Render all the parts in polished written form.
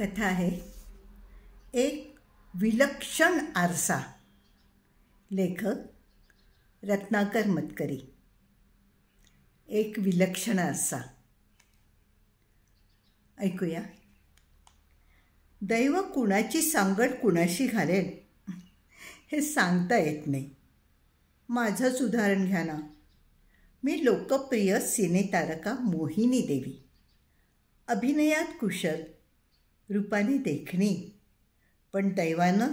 कथा आहे एक विलक्षण आरसा. लेखक रत्नाकर मतकरी. एक विलक्षण आरसा. ऐकूया. दैव कुणाची सांगड कुणाशी घालेल हे सांगता येत नाही. माझंच उदाहरण घ्या ना. मी लोकप्रिय सिनेतारका मोहिनी देवी. अभिनयात कुशल, रूपाने देखणी, पण दैवानं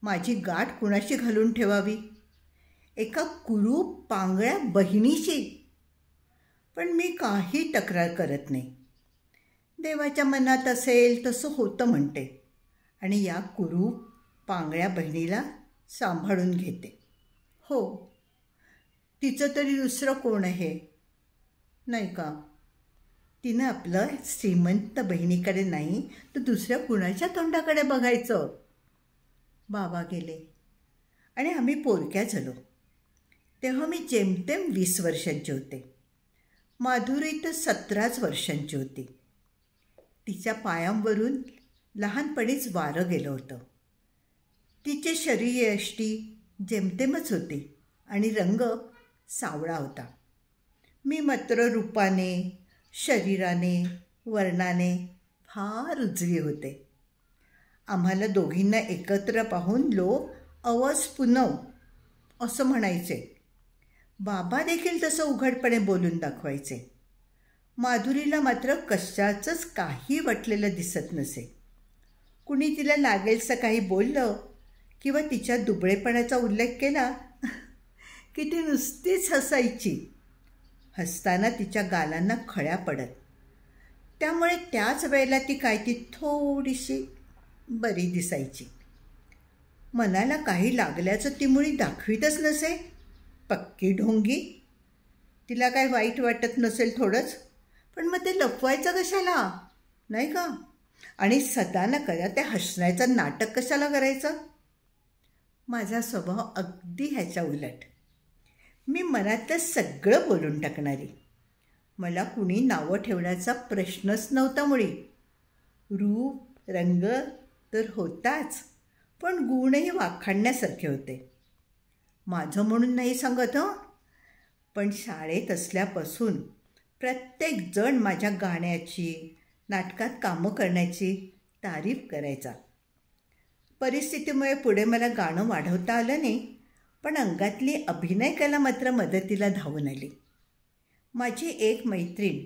माझी गाठ कुणाशी घालून ठेवावी? एका कुरूप पांगळ्या बहिणीशी. पण मी काही तक्रार करत नाही. देवाच्या मनात असेल तसं होतं म्हणते आणि या कुरूप पांगळ्या बहिणीला सांभाळून घेते. हो, तिचं तरी दुसरं कोण आहे, नाही का? तिनं आपलं श्रीमंत बहिणीकडे नाही तर दुसऱ्या कुणाच्या तोंडाकडे बघायचं. बाबा गेले आणि आम्ही पोरक्या झालो. तेव्हा मी जेमतेम 20 वर्षांची होते. माधुरी तर 17 वर्षांची होती. तिच्या पायांवरून लहानपणीच वारं गेलं होतं. तिचे शरीरयष्टी जेमतेमच होती आणि रंग सावळा होता. मी मात्र रूपाने, शरीराने, वर्णाने फार उजवी होते. आम्हाला दोघींना एकत्र पाहून लोक अवस पुनव असं म्हणायचे. बाबा देखील तसं उघडपणे बोलून दाखवायचे. माधुरीला मात्र कशाचंच काही वाटलेलं दिसत नसे. कुणी तिला लागेलसं काही बोललं किंवा तिच्या दुबळेपणाचा उल्लेख केला की ती नुसतीच हसायची. हसताना तिच्या गालांना खळ्या पडत. त्यामुळे त्याच वेळेला ती थोडीशी बरी दिसायची. मनाला काही लागल्याचं ती मुळी दाखवीतच नसे. पक्की ढोंगी. तिला काय वाईट वाटत नसेल थोडंच, पण मग ते लपवायचं कशाला, नाही का? आणि सदा न करा त्या हसण्याचं नाटक कशाला करायचं? माझा स्वभाव अगदी ह्याच्या उलट. मी मनातलं सगळं बोलून टाकणारी. मला कुणी नावं ठेवण्याचा प्रश्नच नव्हता मुळी. रूप रंग तर होताच, पण गुणही वाखाणण्यासारखे होते. माझं म्हणून नाही सांगत हं, पण शाळेत असल्यापासून प्रत्येकजण माझ्या गाण्याची, नाटकात कामं करण्याची तारीफ करायचा. परिस्थितीमुळे पुढे मला गाणं वाढवता आलं नाही, पण अंगातली अभिनय कला मात्र मदतीला धावून आली. माझी एक मैत्रीण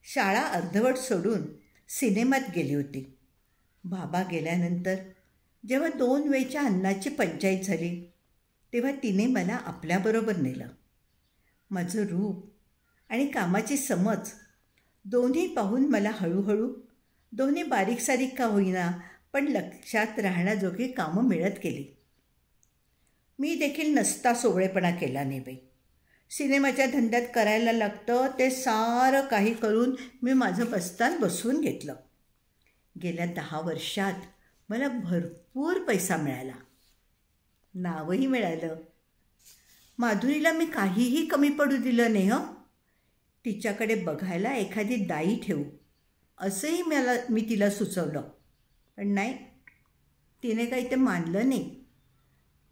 शाळा अर्धवट सोडून सिनेमात गेली होती. बाबा गेल्यानंतर जेव्हा 2 वेळच्या अन्नाची पंचाईत झाली तेव्हा तिने मला आपल्याबरोबर नेलं. माझं रूप आणि कामाची समज दोन्ही पाहून मला हळूहळू दोन्ही बारीक सारीक का होईना पण लक्षात राहण्याजोगी कामं मिळत गेली. मी देखील नसता सोवळेपणा केला नाही बाई. सिनेमाच्या धंद्यात करायला लागतं ते सारं काही करून मी माझं बस्तान बसवून घेतलं. गेल्या 10 वर्षात मला भरपूर पैसा मिळाला. नावही मिळालं. माधुरीला मी काहीही कमी पडू दिलं नाही हं. तिच्याकडे बघायला एखादी दाई ठेवू असंही मी तिला सुचवलं, पण नाही, तिने काही ते मानलं नाही.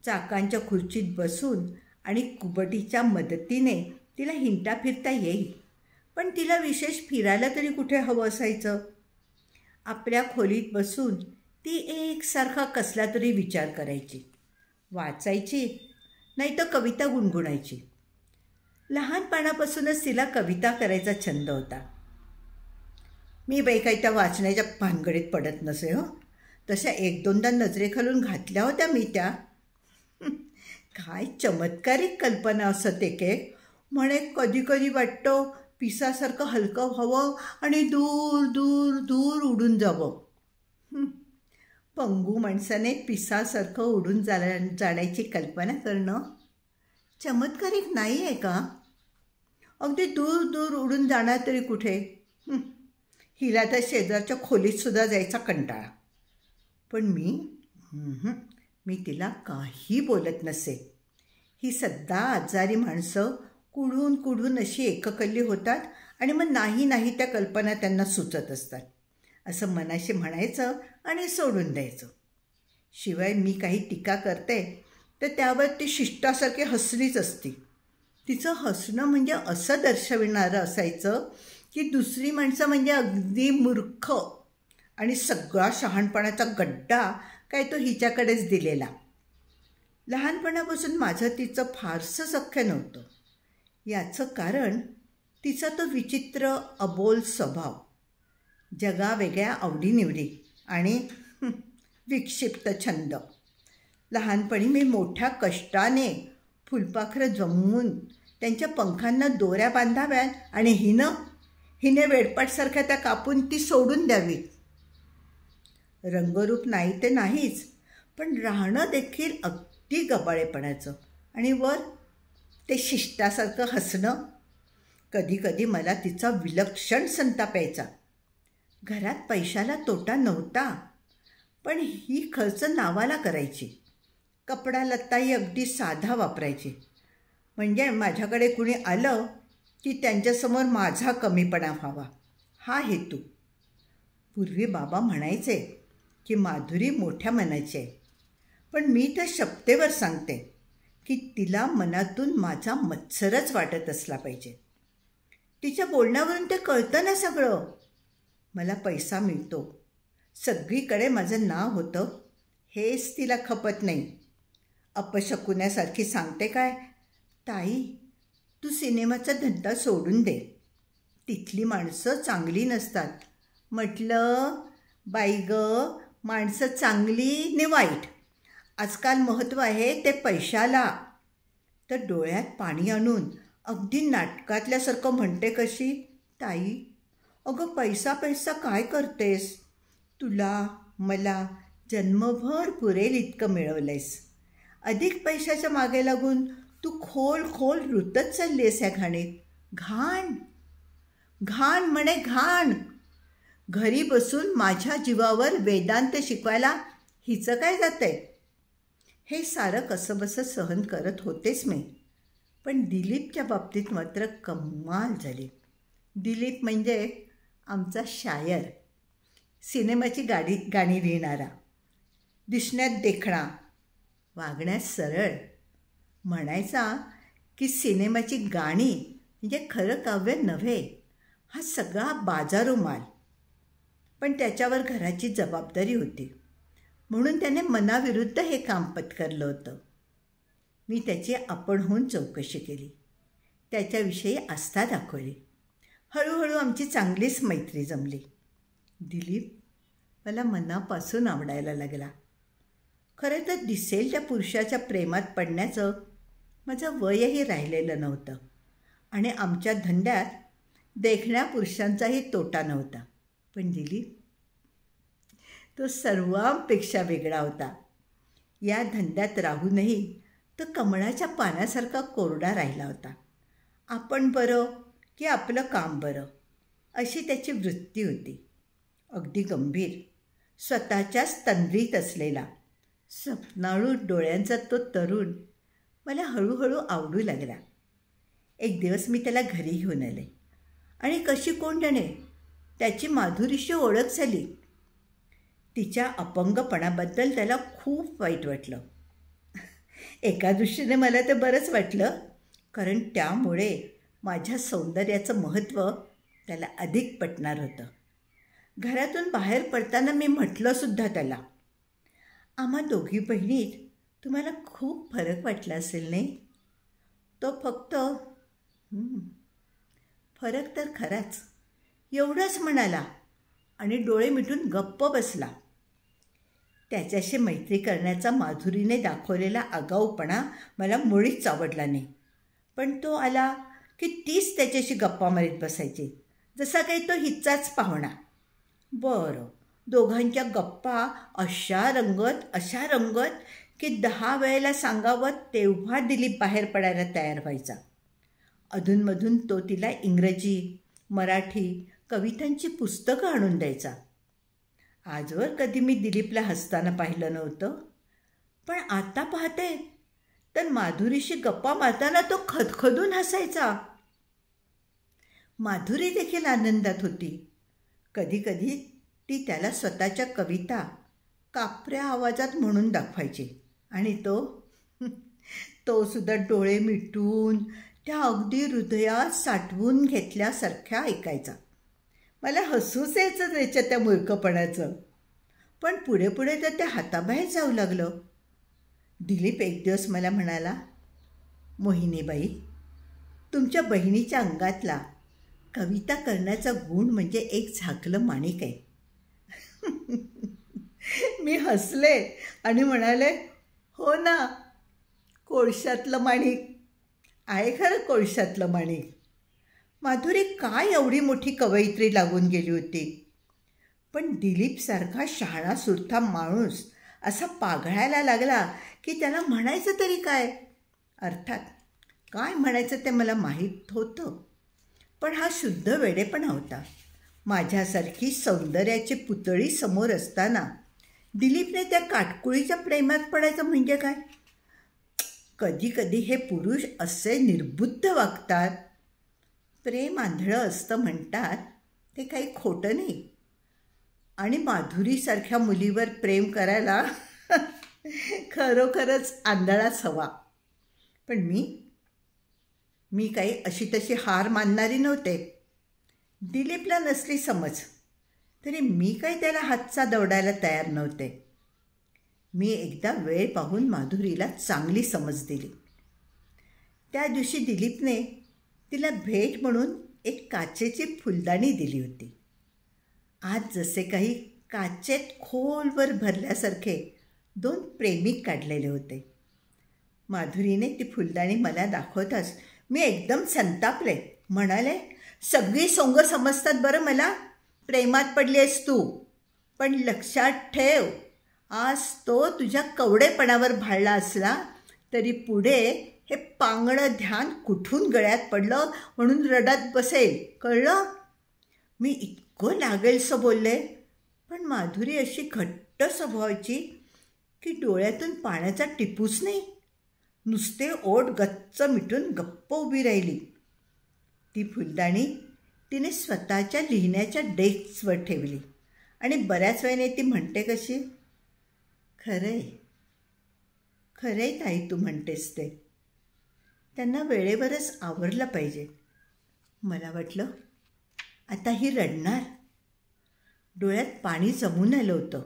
चाकांच्या खुर्चीत बसून आणि कुबटीच्या मदतीने तिला हिंडता फिरता येईल, पण तिला विशेष फिरायला तरी कुठे हवं असायचं. आपल्या खोलीत बसून ती एकसारखा कसला तरी विचार करायची, वाचायची, नाही तर कविता गुणगुणायची. लहानपणापासूनच तिला कविता करायचा छंद होता. मी बाई काही त्या वाचण्याच्या भानगडीत पडत नसे हो. तशा 1-2दा नजरेखालून घातल्या होत्या मी त्या. काय चमत्कारिक कल्पना असत एक. म्हणे कधी कधी वाटतं पिसासारखं हलकं व्हावं आणि दूर दूर दूर उडून जावं. पंगू माणसाने पिसासारखं उडून जाण्याची कल्पना करणं चमत्कारिक नाही आहे का? अगदी दूर दूर उडून जाणार तरी कुठे. हिला तर शेजारच्या खोलीतसुद्धा जायचा कंटाळा. पण मी तिला काही बोलत नसे. ही सध्या आजारी माणसं कुढून कुढून अशी एककल्ली होतात आणि मग नाही त्या कल्पना त्यांना सुचत असतात. असं मनाशी म्हणायचं आणि सोडून द्यायचं. शिवाय मी काही टीका करते तर त्यावर ती शिष्टासारखी हसलीच असती. तिचं हसणं म्हणजे असं दर्शविणारं असायचं की दुसरी माणसं म्हणजे अगदी मूर्ख आणि सगळा शहाणपणाचा गड्डा काय तो हिच्याकडेच दिलेला. लहानपणापासून माझं तिचं फारसं सख्य नव्हतं. याचं कारण तिचा तो विचित्र अबोल स्वभाव, जगावेगळ्या आवडीनिवडी आणि विक्षिप्त छंद. लहानपणी मी मोठ्या कष्टाने फुलपाखरं जमवून त्यांच्या पंखांना दोऱ्या बांधाव्यात आणि हिने वेडपाटसारख्या त्या कापून ती सोडून द्यावी. रंगरूप नाही ते नाहीच, पण राहणं देखील अगदी गबाळेपणाचं. आणि वर ते शिष्टासारखं हसणं. कधीकधी मला तिचा विलक्षण संताप यायचा. घरात पैशाला तोटा नव्हता, पण ही खर्च नावाला करायची. कपडा लत्ताही अगदी साधा वापरायची. म्हणजे माझ्याकडे कुणी आलं की त्यांच्यासमोर माझा कमीपणा व्हावा, हा हेतू. पूर्वी बाबा म्हणायचे की माधुरी मोठ्या मनाची आहे, पण मी तर शपथेवर सांगते की तिला मनातून माझा मत्सरच वाटत असला पाहिजे. तिच्या बोलण्यावरून ते कळतं ना सगळं. मला पैसा मिळतो, सगळीकडे माझं नाव होतं, हेच तिला खपत नाही. अपशकुन्यासारखी सांगते काय, ताई तू सिनेमाचा धंदा सोडून दे, तिथली माणसं चांगली नसतात. म्हटलं बाई गं, माणसं चांगली ने वाईट, आजकाल महत्त्व आहे ते पैशाला. तर डोळ्यात पाणी आणून अगदी नाटकातल्यासारखं म्हणते कशी, ताई अगं पैसा पैसा काय करतेस, तुला मला जन्मभर पुरेल इतकं मिळवलंयस. अधिक पैशाच्या मागे लागून तू खोल खोल रुतत चाललीस या घाणीत. घाण घाण म्हणे घाण. घरी बसून माझ्या जीवावर वेदांत शिकवायला हिचं काय जातंय. हे सारं कसंबसं सहन करत होतेच मी, पण दिलीपच्या बाबतीत मात्र कमाल झाली. दिलीप म्हणजे आमचा शायर, सिनेमाची गाणी लिहिणारा, दिसण्यात देखणा, वागण्यात सरळ. म्हणायचा की सिनेमाची गाणी म्हणजे खरं काव्य नव्हे, हा सगळा बाजारू माल. पण त्याच्यावर घराची जबाबदारी होती, म्हणून त्याने मनाविरुद्ध हे काम पत्करलं होतं. मी त्याची आपणहून चौकशी केली, त्याच्याविषयी आस्था दाखवली. हळूहळू आमची चांगलीच मैत्री जमली. दिलीप मला मनापासून आवडायला लागला. खरं तर दिसेल त्या पुरुषाच्या प्रेमात पडण्याचं माझं वयही राहिलेलं नव्हतं आणि आमच्या धंद्यात देखण्या पुरुषांचाही तोटा नव्हता. पण दिलीप तो सर्वांपेक्षा वेगळा होता. या धंद्यात राहूनही तो कमळाच्या पानासारखा कोरडा राहिला होता. आपण बरं की आपलं काम बरं, अशी त्याची वृत्ती होती. अगदी गंभीर, स्वतःच्याच तंद्रीत असलेला, स्वप्नाळू डोळ्यांचा तो तरुण मला हळूहळू आवडू लागला. एक दिवस मी त्याला घरी घेऊन आले आणि कशी कोण जाणे त्याची माधुरीशी ओळख झाली. तिच्या अपंगपणाबद्दल त्याला खूप वाईट वाटलं. एका दृष्टीने मला ते बरंच वाटलं, कारण त्यामुळे माझ्या सौंदर्याचं महत्त्व त्याला अधिक पटणार होतं. घरातून बाहेर पडताना मी म्हटलंसुद्धा त्याला, आम्हा दोघी बहिणीत तुम्हाला खूप फरक वाटला असेल नाही. तो फक्त फरक तर खराच एवढंच म्हणाला आणि डोळे मिटून गप्प बसला. त्याच्याशी मैत्री करण्याचा माधुरीने दाखवलेला आगाऊपणा मला मुळीच आवडला नाही. पण तो आला की तीच त्याच्याशी गप्पा मारीत बसायची, जसा काही तो हिचाच पाहुणा. बरं, दोघांच्या गप्पा अशा रंगत की 10 वेळेला सांगावं तेव्हा दिलीप बाहेर पडायला तयार व्हायचा. अधूनमधून तो तिला इंग्रजी, मराठी कवितांची पुस्तकं आणून द्यायचा. आजवर कधी मी दिलीपला हसताना पाहिलं नव्हतं, पण आता पाहते तर माधुरीशी गप्पा मारताना तो खदखदून हसायचा. माधुरी देखील आनंदात होती. कधीकधी ती त्याला स्वतःच्या कविता कापऱ्या आवाजात म्हणून दाखवायची आणि तो सुद्धा डोळे मिटून त्या अगदी हृदयात साठवून घेतल्यासारख्या ऐकायचा. मला हसूच यायचं त्याच्या त्या मूर्खपणाचं. पण पुढे पुढे तर त्या हाताबाहेर जाऊ लागलं. दिलीप एक दिवस मला म्हणाला, मोहिनीबाई, तुमच्या बहिणीच्या अंगातला कविता करण्याचा गुण म्हणजे एक झाकलं माणिक आहे. मी हसले आणि म्हणाले, हो ना, कोळशातलं माणिक आहे खरं, कोळशातलं माणिक. माधुरी काय एवढी मोठी कवयित्री लागून गेली होती. पण दिलीपसारखा शहाणा सुरथा माणूस असा पाघळायला लागला की त्याला म्हणायचं तरी काय. अर्थात काय म्हणायचं ते मला माहीत होतं, पण हा शुद्ध वेडेपणा होता. माझ्यासारखी सौंदर्याची पुतळी समोर असताना दिलीपने त्या काटकुळीच्या प्रेमात पडायचं म्हणजे काय. कधी कधी हे पुरुष असे निर्बुद्ध वागतात. प्रेम आंधळं असतं म्हणतात, ते काही खोटं नाही. आणि माधुरीसारख्या मुलीवर प्रेम करायला खरोखरच आंधळाच हवा. पण मी काही अशी तशी हार मानणारी नव्हते. दिलीपला नसली समज तरी मी काही त्याला हातचा दवडायला तयार नव्हते. मी एकदा वेळ पाहून माधुरीला चांगली समज दिली. त्या दिवशी दिलीपने तिला भेट म्हणून एक काचेची फुलदाणी दिली होती. आज जसे काही काचेत खोलवर भरल्यासारखे 2 प्रेमिक काढलेले होते. माधुरीने ती फुलदाणी मला दाखवताच मी एकदम संतापले. म्हणाले, सगळी सोंग समजतात बरं मला, प्रेमात पडली आहेस तू. पण लक्षात ठेव, आज तो तुझ्या कवडेपणावर भाळला असला तरी पुढे हे पांगणं ध्यान कुठून गळ्यात पडलं म्हणून रडत बसेल, कळलं. मी इतकं लागेलसं बोलले, पण माधुरी अशी घट्ट स्वभावाची की डोळ्यातून पाण्याचा टिपूच नाही. नुसते ओठ गच्च मिटून गप्प उभी राहिली. ती फुलदाणी तिने स्वतःच्या लिहिण्याच्या डेस्कवर ठेवली आणि बऱ्याच वेळेने ती म्हणते कशी, खरंय ताई, तू म्हणतेस ते. त्यांना वेळेवरच आवरलं पाहिजे. मला वाटलं आता ही रडणार. डोळ्यात पाणी जमून आलं होतं.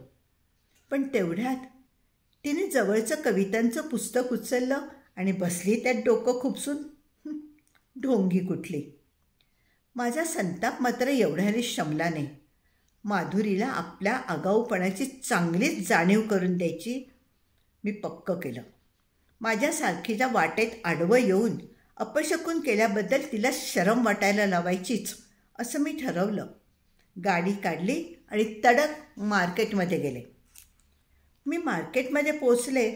पण तेवढ्यात तिने जवळचं कवितांचं पुस्तक उचललं आणि बसली त्यात डोकं खुपसून. ढोंगी कुठली. माझा संताप मात्र एवढ्याने शमला नाही. माधुरीला आपल्या आगाऊपणाची चांगलीच जाणीव करून द्यायची मी पक्क केलं. माझ्यासारखीच्या वाटेत आडवं येऊन अपशकुन केल्याबद्दल तिला शरम वाटायला लावायचीच असं मी ठरवलं. गाडी काढली आणि तडक मार्केटमध्ये गेले. मी मार्केटमध्ये पोचले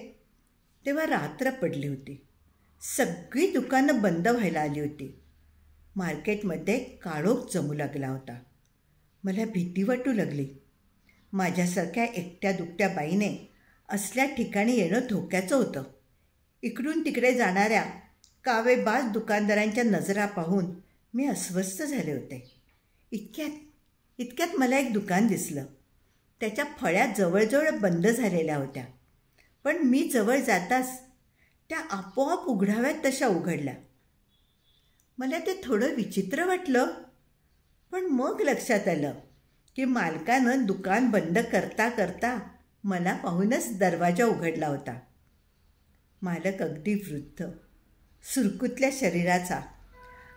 तेव्हा रात्र पडली होती. सगळी दुकानं बंद व्हायला आली होती. मार्केटमध्ये काळोख जमू लागला होता. मला भीती वाटू लागली. माझ्यासारख्या एकट्या दुकट्या बाईने असल्या ठिकाणी येणं धोक्याचं होतं. इकडून तिकडे जाणाऱ्या कावेबाज दुकानदारांच्या नजरा पाहून मी अस्वस्थ झाले होते. इतक्यात मला एक दुकान दिसलं. त्याच्या फळ्या जवळजवळ बंद झालेल्या होत्या, पण मी जवळ जाताच त्या आपोआप उघडाव्यात तशा उघडल्या. मला ते थोडं विचित्र वाटलं, पण मग लक्षात आलं की मालकानं दुकान बंद करता करता मला पाहूनच दरवाजा उघडला होता. मालक अगदी वृद्ध, सुरकुतल्या शरीराचा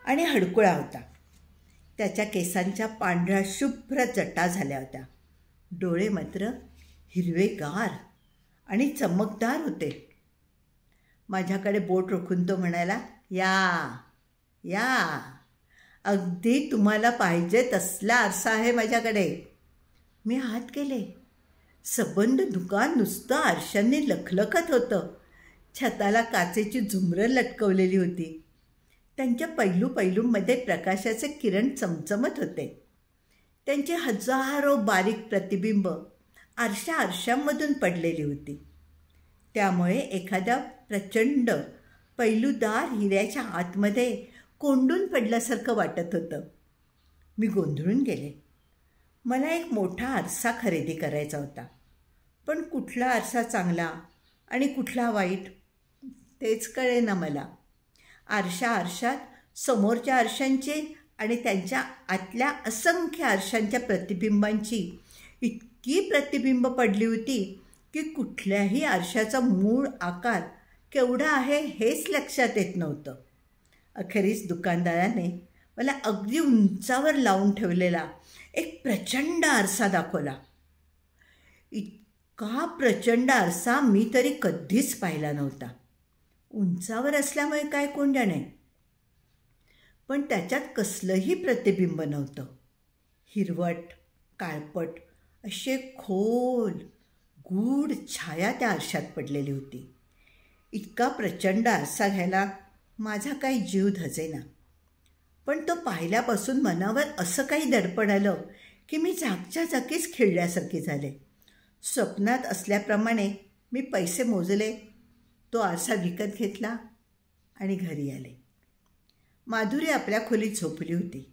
आणि हडकुळा होता. त्याच्या केसांच्या पांढऱ्या शुभ्र जटा झाल्या होत्या. डोळे मात्र हिरवेगार आणि चमकदार होते. माझ्याकडे बोट रोखून तो म्हणाला, या, अगदी तुम्हाला पाहिजे तसला आरसा आहे माझ्याकडे. मी हात केले. सबंध दुकान नुसतं आरशांनी लखलखत होतं. छताला काचेची झुमरं लटकवलेली होती. त्यांच्या पैलूमध्ये प्रकाशाचे किरण चमचमत होते. त्यांचे हजारो बारीक प्रतिबिंब आरशांमधून पडलेली होती. त्यामुळे एखाद्या प्रचंड पैलूदार हिऱ्याच्या आतमध्ये कोंडून पडल्यासारखं वाटत होतं. मी गोंधळून गेले. मला एक मोठा आरसा खरेदी करायचा होता, पण कुठला आरसा चांगला आणि कुठला वाईट तेच कळेना मला. आरशात समोरच्या आरशांचे आणि त्यांच्या आतल्या असंख्य आरशांच्या प्रतिबिंबांची इतकी प्रतिबिंब पडली होती की कुठल्याही आरशाचा मूळ आकार केवढा आहे हेच लक्षात येत नव्हतं. अखेरीस दुकानदाराने मला अगदी उंचावर लावून ठेवलेला एक प्रचंड आरसा दाखवला. इतका प्रचंड आरसा मी तरी कधीच पाहिला नव्हता. उंचावर असल्यामुळे काय कोण जाणे, पण त्याच्यात कसलंही प्रतिबिंब नव्हतं. हिरवट, काळपट असे खोल गूढ छाया त्या आरशात पडलेली होती. इतका प्रचंड आरसा घ्यायला माझा काही जीव धजेना, पण तो पाहिल्यापासून मनावर असं काही दडपण आलं की मी जागच्या जागीच खिळल्यासारखी झाले. स्वप्नात असल्याप्रमाणे मी पैसे मोजले, तो आरसा विकत घेतला आणि घरी आले. माधुरी आपल्या खोलीत झोपली होती.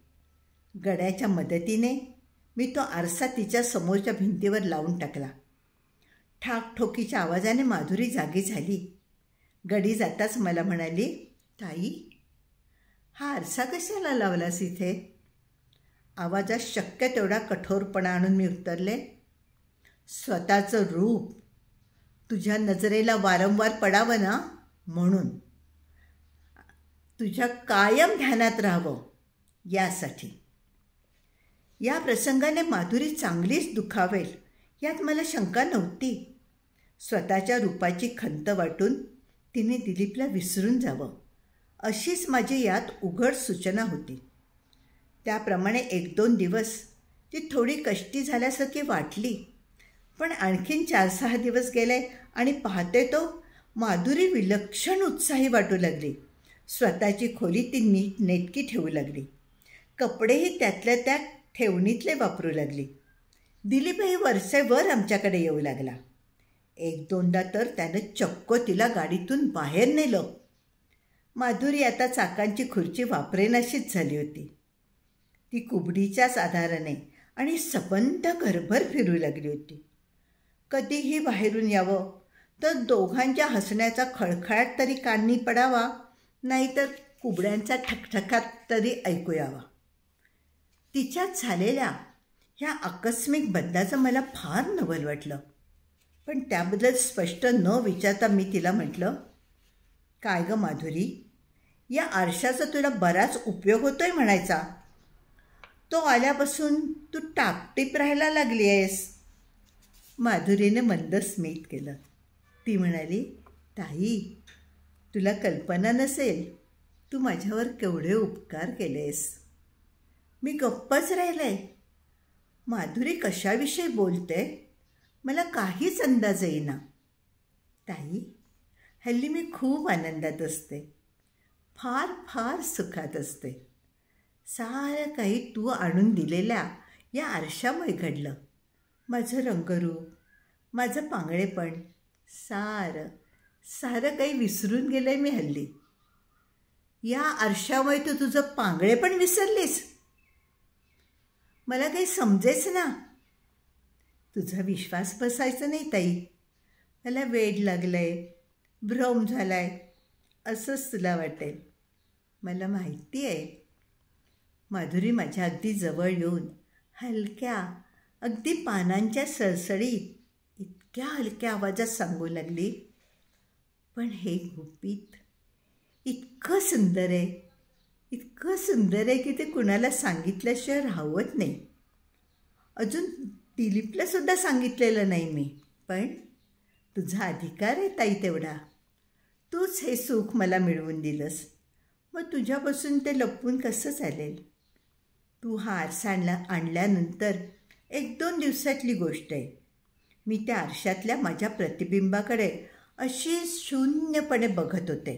गड्याच्या मदतीने मी तो आरसा तिच्या समोरच्या भिंतीवर लावून टाकला. ठाकठोकीच्या आवाजाने माधुरी जागी झाली. गडी जाताच मला म्हणाली, ताई, हा आरसा कशाला लावलास इथे? आवाजात शक्य तेवढा कठोरपणा आणून मी उत्तरले, स्वतःचं रूप तुझ्या नजरेला वारंवार पडावं ना म्हणून, तुझ्या कायम ध्यानात राहावं यासाठी. या प्रसंगाने माधुरी चांगलीच दुखावेल यात मला शंका नव्हती. स्वतःच्या रूपाची खंत वाटून तिने दिलीपला विसरून जावं अशीच माझी यात उघड सूचना होती. त्याप्रमाणे 1-2 दिवस ती थोडी कष्टी झाल्यासारखी वाटली, पण आणखीन 4-6 दिवस गेले आणि पाहते तो माधुरी विलक्षण उत्साही वाटू लागली. स्वतःची खोली ती नीट नेटकी ठेवू लागली. कपडेही त्यातल्या त्यात ठेवणीतले वापरू लागली. दिलीपही वरचेवर आमच्याकडे येऊ लागला. 1-2दा तर त्यानं चक्क तिला गाडीतून बाहेर नेलं. माधुरी आता चाकांची खुर्ची वापरेनाशीच झाली होती. ती कुबडीच्याच आधाराने आणि सबंध घरभर फिरू लागली होती. कधीही बाहेरून यावं तर दोघांच्या हसण्याचा खळखळाट तरी कानी पडावा, नाहीतर कुबड्यांचा ठकठकाट तरी ऐकू यावा. तिच्यात झालेल्या ह्या आकस्मिक बदलाचं मला फार नवल वाटलं, पण त्याबद्दल स्पष्ट न विचारता मी तिला म्हटलं, काय गं माधुरी, या आरशाचा तुला बराच उपयोग होतोय म्हणायचा. तो आल्यापासून तू टापटीप राहायला लागली आहेस. माधुरीने मंद स्मित केलं. ती म्हणाली, ताई, तुला कल्पना नसेल तू माझ्यावर केवढे उपकार केलेस. मी गप्पच राहिले. माधुरी कशाविषयी बोलते मला काहीच अंदाज येईना. ताई, हल्ली मी खूप आनंदात असते, फार फार सुखात असते. सारं काही तू आणून दिलेल्या या आरशामुळे घडलं. माझं रंगरूप, माझं पांगळेपण, सारं काही विसरून गेलंय मी हल्ली. या आरशामुळे तू तुझं पांगळेपण विसरलीस? मला काही समजेच ना. तुझा विश्वास बसायचा नाही ताई. मला वेड लागलंय, भ्रम झालाय असंच तुला वाटेल, मला माहिती आहे. माधुरी माझ्या अगदी जवळ येऊन हलक्या, अगदी पानांच्या सळसळीत इतक्या हलक्या आवाजात सांगू लागली, पण हे गुपित इतकं सुंदर आहे, इतकं सुंदर आहे की ते कुणाला सांगितल्याशिवाय राहवत नाही. अजून दिलीपलासुद्धा सांगितलेलं नाही मी, पण तुझा अधिकार आहे ताई तेवढा. तूच हे सुख मला मिळवून दिलंस, मग तुझ्यापासून ते लपवून कसं चालेल. तू हा आरसा आणल्यानंतर 1-2 दिवसातली गोष्ट आहे. मी त्या आरशातल्या माझ्या प्रतिबिंबाकडे अशी शून्यपणे बघत होते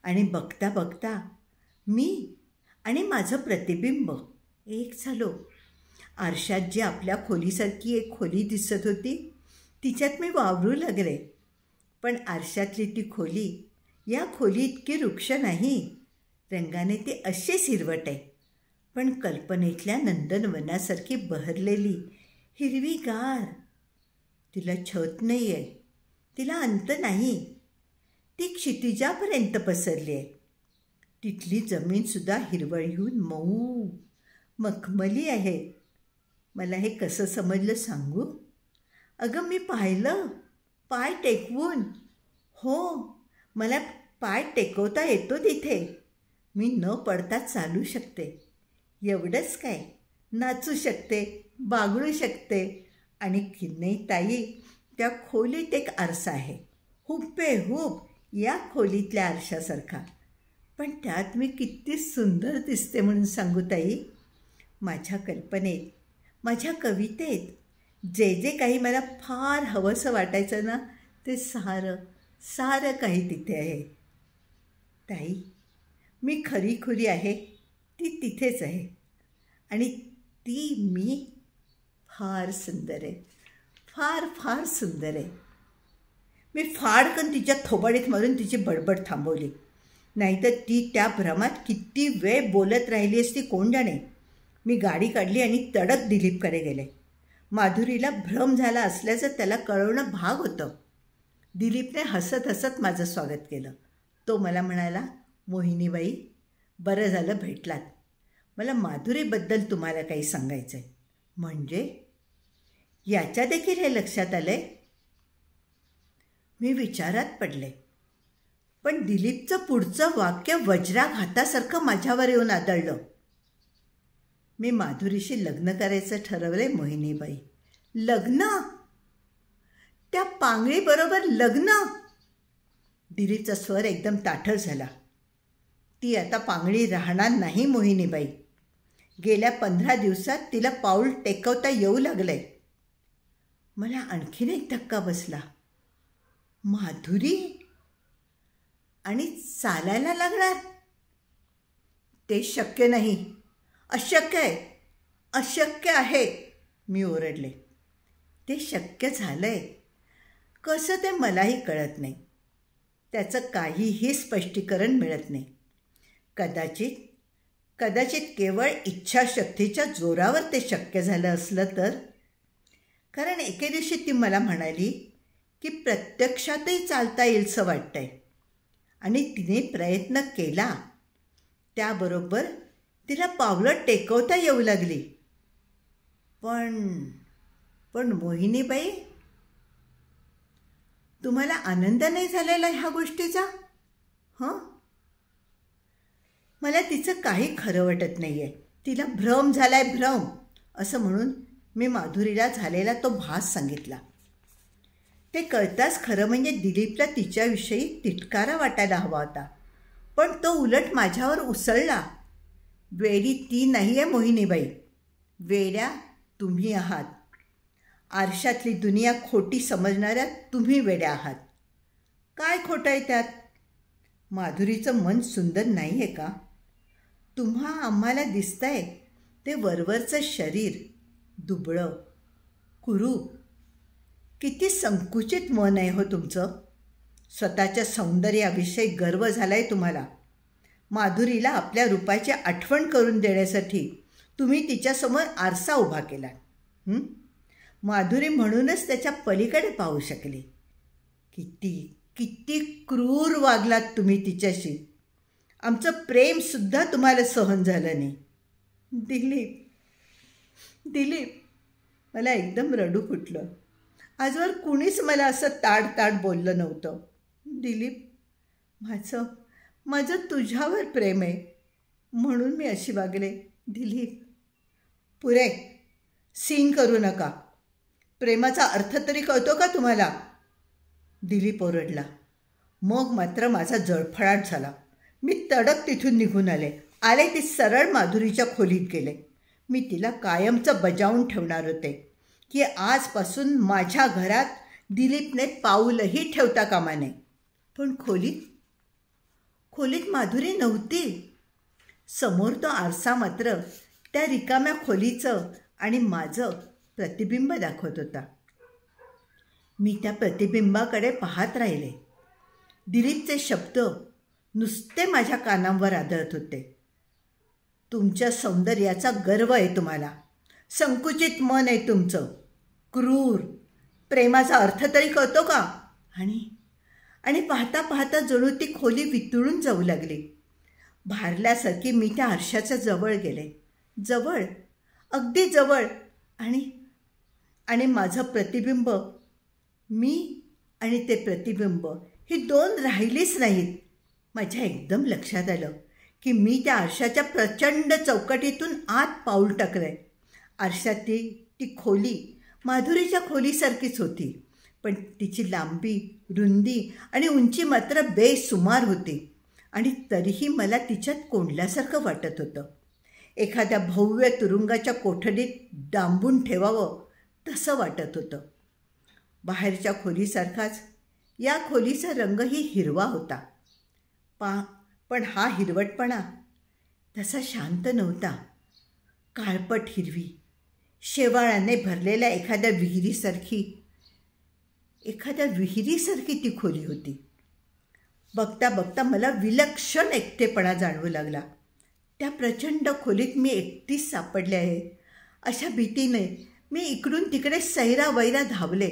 आणि बघता बघता मी आणि माझं प्रतिबिंब एक झालो. आरशात जी आपल्या खोलीसारखी एक खोली दिसत होती तिच्यात मी वावरू लागले, पण आरशातली ती खोली या खोली इतकी रुक्ष नाही. रंगाने ती अशीच हिरवट आहे, पण कल्पनेतल्या नंदनवनासारखी बहरलेली हिरवीगार. तिला छत नाही आहे, तिला अंत नाही. ती क्षितिजापर्यंत पसरली आहे. तिथली जमीनसुद्धा हिरवळीहून मऊ मखमली आहे. मला हे कसं समजलं सांगू? अगं मी पाहिलं, पाय टेकवून. हो, मला पाय टेकवता येतो तिथे. मी न पडता चालू शकते. एवढंच काय, नाचू शकते, बागडू शकते. आणि किनईताई, त्या खोलीत एक आरसा आहे, हुबेहूब या खोलीतल्या आरशासारखा. पण त्यात मी किती सुंदर दिसते म्हणून सांगू ताई. माझ्या कल्पनेत, माझ्या कवितेत जे जे काही मला फार हवंसं वाटायचं ना, ते सारं सारं काही तिथे आहे. ताई, मी खरीखुरी आहे ती तिथेच आहे. आणि ती मी फार सुंदर आहे, फार फार सुंदर आहे. मी फाडकन तिच्या थोबाडीत मारून तिची बडबड थांबवली. नाहीतर ती त्या भ्रमात किती वेळ बोलत राहिली असती कोण जाणे. मी गाडी काढली आणि तडक दिलीपकडे गेले. माधुरीला भ्रम झाला असल्याचं त्याला कळवणं भाग होतं. दिलीपने हसत हसत माझं स्वागत केलं. तो मला म्हणाला, मोहिनीबाई, बरं झालं भेटलात. मला माधुरीबद्दल तुम्हाला काही सांगायचं आहे. म्हणजे याच्या देखील हे लक्षात आलं आहे? मी विचारात पडले. पण दिलीपचं पुढचं वाक्य वज्राघातासारखं माझ्यावर येऊन आदळलं. मी माधुरीशी लग्न करायचं ठरवलंय मोहिनीबाई. लग्न? त्या पांगळीबरोबर लग्न? दिलीपचा स्वर एकदम ताठर झाला. ती आता पांगळी राहणार नाही मोहिनीबाई. गेल्या 15 दिवसात तिला पाऊल टेकवता येऊ लागलंय. मला आणखीन एक धक्का बसला. माधुरी? आणि चालायला लागणार? ते शक्य नाही, अशक्य आहे, अशक्य आहे, मी ओरडले. ते शक्य झालंय कसं ते मलाही कळत नाही. त्याचं काहीही स्पष्टीकरण मिळत नाही. कदाचित केवळ इच्छाशक्तीच्या जोरावर ते शक्य झालं असलं तर. कारण एके दिवशी ती मला म्हणाली की प्रत्यक्षातही चालता येईलसं वाटतंय. आणि तिने प्रयत्न केला. त्याबरोबर तिला पावलं टेकवता येऊ लागली. पण मोहिनीबाई, तुम्हाला आनंद नाही झालेला ह्या गोष्टीचा? हं? मला तिचं काही खरं वाटत नाही आहे. तिला भ्रम झालाय, भ्रम, असं म्हणून मी माधुरीला झालेला तो भास सांगितला. ते कळताच खरं म्हणजे दिलीपला तिच्याविषयी तिटकारा वाटायला हवा होता. पण तो उलट माझ्यावर उसळला. वेडी ती नाही आहे मोहिनीबाई, वेड्या तुम्ही आहात. आरशातली दुनिया खोटी समजणाऱ्या तुम्ही वेड्या आहात. काय खोटं आहे त्यात? माधुरीचं मन सुंदर नाही आहे का? तुम्हा आम्हाला दिसतंय ते वरवरचं शरीर, दुबळं, कुरूप. किती संकुचित मन आहे हो तुमचं. स्वतःच्या सौंदर्याविषयी गर्व झाला आहे तुम्हाला. माधुरीला आपल्या रूपाची आठवण करून देण्यासाठी तुम्ही तिच्यासमोर आरसा उभा केला. माधुरी म्हणूनच त्याच्या पलीकडे पाहू शकली. किती किती क्रूर वागलात तुम्ही तिच्याशी. आमचं प्रेमसुद्धा तुम्हाला सहन झालं नाही. दिलीप, मला एकदम रडू फुटलं. आजवर कुणीच मला असं ताड बोललं नव्हतं. दिलीप, माझं तुझ्यावर प्रेम आहे म्हणून मी अशी वागले. दिलीप, पुरे सीन करू नका. प्रेमाचा अर्थ तरी कळतो का तुम्हाला? दिलीप ओरडला. मग मात्र माझा जळफळाट झाला. मी तडक तिथून निघून आले ती सरळ माधुरीच्या खोलीत गेले. मी तिला कायमचं बजावून ठेवणार होते की आजपासून माझ्या घरात दिलीपने पाऊलही ठेवता कामा नये. पण खोलीत माधुरी नव्हती. समोर तो आरसा मात्र त्या रिकाम्या खोलीचं आणि माझं प्रतिबिंब दाखवत होता. मी त्या प्रतिबिंबाकडे पाहत राहिले. दिलीपचे शब्द नुसते माझ्या कानांवर आदळत होते. तुमच्या सौंदर्याचा गर्व आहे तुम्हाला, संकुचित मन आहे तुमचं, क्रूर. प्रेमाचा अर्थ तरी कळतो का? आणि आणि पाहता पाहता जणू ती खोली वितळून जाऊ लागली. भारल्यासारखी मी त्या आरशाच्या जवळ गेले, जवळ, अगदी जवळ. आणि आणि माझं प्रतिबिंब, मी आणि ते प्रतिबिंब, ही दोन राहिलीच नाहीत. माझ्या एकदम लक्षात आलं की मी त्या आरशाच्या प्रचंड चौकटीतून आत पाऊल टाकलंय. आरशातली ती खोली माधुरीच्या खोलीसारखीच होती, पण तिची लांबी, रुंदी आणि उंची मात्र बेसुमार होती. आणि तरीही मला तिच्यात कोंडल्यासारखं वाटत होतं. एखाद्या भव्य तुरुंगाच्या कोठडीत डांबून ठेवावं तसं वाटत होतं. बाहेरच्या खोलीसारखाच या खोलीचा रंगही हिरवा होता. पण हा हिरवटपणा तसा शांत नव्हता. काळपट हिरवी, शेवाळाने भरलेल्या एखाद्या विहिरीसारखी ती खोली होती. बघता बघता मला विलक्षण एकटेपणा जाणवू लागला. त्या प्रचंड खोलीत मी एकटीच सापडले आहे अशा भीतीने मी इकडून तिकडे सैरावैरा धावले.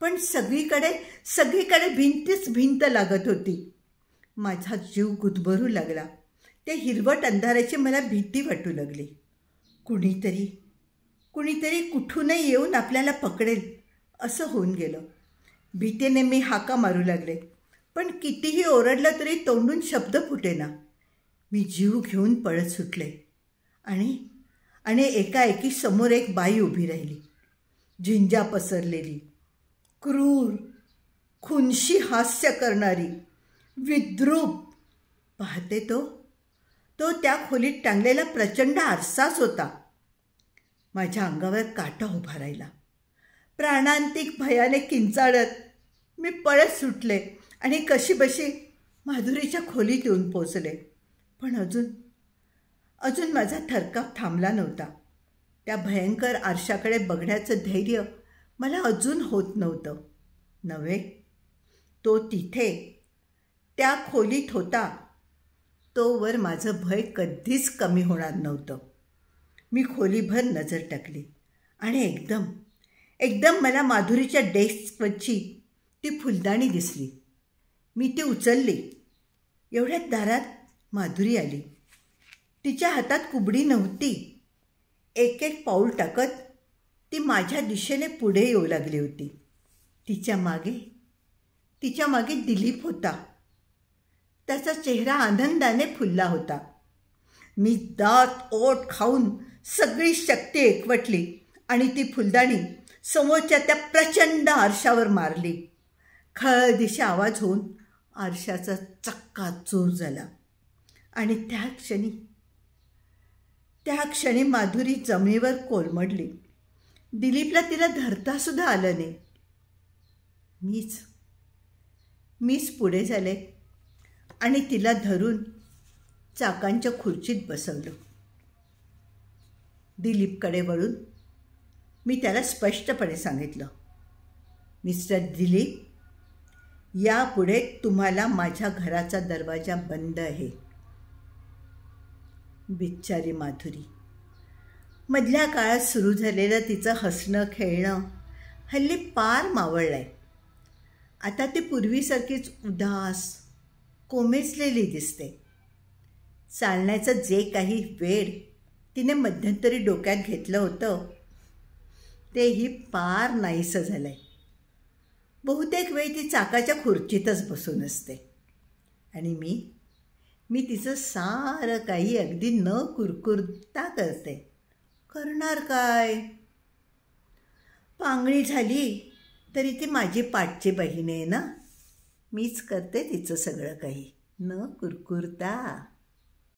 पण सगळीकडे भिंतीच भिंत लागत होती. माझा जीव गुदमरू लागला. त्या हिरवट अंधाराची मला भीती वाटू लागली. कुणीतरी कुठूनही येऊन आपल्याला पकडेल असं होऊन गेलं. भीतीने मी हाका मारू लागले, पण कितीही ओरडलं तरी तोंडून शब्द फुटेना. मी जीव घेऊन पळत सुटले. आणि एकाएकी समोर एक बाई उभी राहिली, झिंजा पसरलेली, क्रूर, खुनशी हास्य करणारी, विद्रूप. पाहते तो त्या खोलीत टांगलेला प्रचंड आरसाच होता. माझ्या अंगावर काटा उभा राहिला. प्राणांतिक भयाने किंचाळत मी पळत सुटले आणि कशीबशी माधुरीच्या खोलीत येऊन पोचले. पण अजून माझा थरकाप थांबला नव्हता. त्या भयंकर आरशाकडे बघण्याचं धैर्य मला अजून होत नव्हतं. नव्हे, तो तिथे त्या खोलीत होता तोवर माझं भय कधीच कमी होणार नव्हतं. मी खोलीभर नजर टाकली आणि एकदम मला माधुरीच्या डेस्कवरची ती फुलदाणी दिसली. मी ती उचलली. एवढ्यात दारात माधुरी आली. तिच्या हातात कुबडी नव्हती. एक एक पाऊल टाकत ती माझ्या दिशेने पुढे येऊ लागली होती. तिच्या मागे दिलीप होता. त्याचा चेहरा आनंदाने फुलला होता. मी दात ओठ खाऊन सगळी शक्ती एकवटली आणि ती फुलदाणी समोरच्या त्या प्रचंड आरशावर मारली. खळदिशा आवाज होऊन आरशाचा चक्काचूर झाला आणि त्या क्षणी माधुरी जमिनीवर कोलमडली. दिलीपला तिला धरतासुद्धा आलं नाही. मीच पुढे झाले आणि तिला धरून चाकांच्या खुर्चीत बसवलं. दिलीपकडे वळून मी त्याला स्पष्टपणे सांगितलं, मिस्टर दिलीप, यापुढे तुम्हाला माझ्या घराचा दरवाजा बंद आहे. बिचारी माधुरी. मधल्या काळात सुरू झालेलं तिचं हसणं खेळणं हल्ली पार मावळलंय. आता ती पूर्वीसारखीच उदास, कोमेजलेली दिसते. चालण्याचं जे काही वेड तिने मध्यंतरी डोक्यात घेतलं होतं तेही पार नाहीसं झालंय. बहुतेक वेळ ती चाकाच्या खुर्चीतच बसून असते आणि मी तिचं सारं काही अगदी न कुरकुरता करते. करणार काय? पांगळी झाली तरी ती माझी पाठची बहीण आहे ना. मीच करते तिचं सगळं काही न कुरकुरता.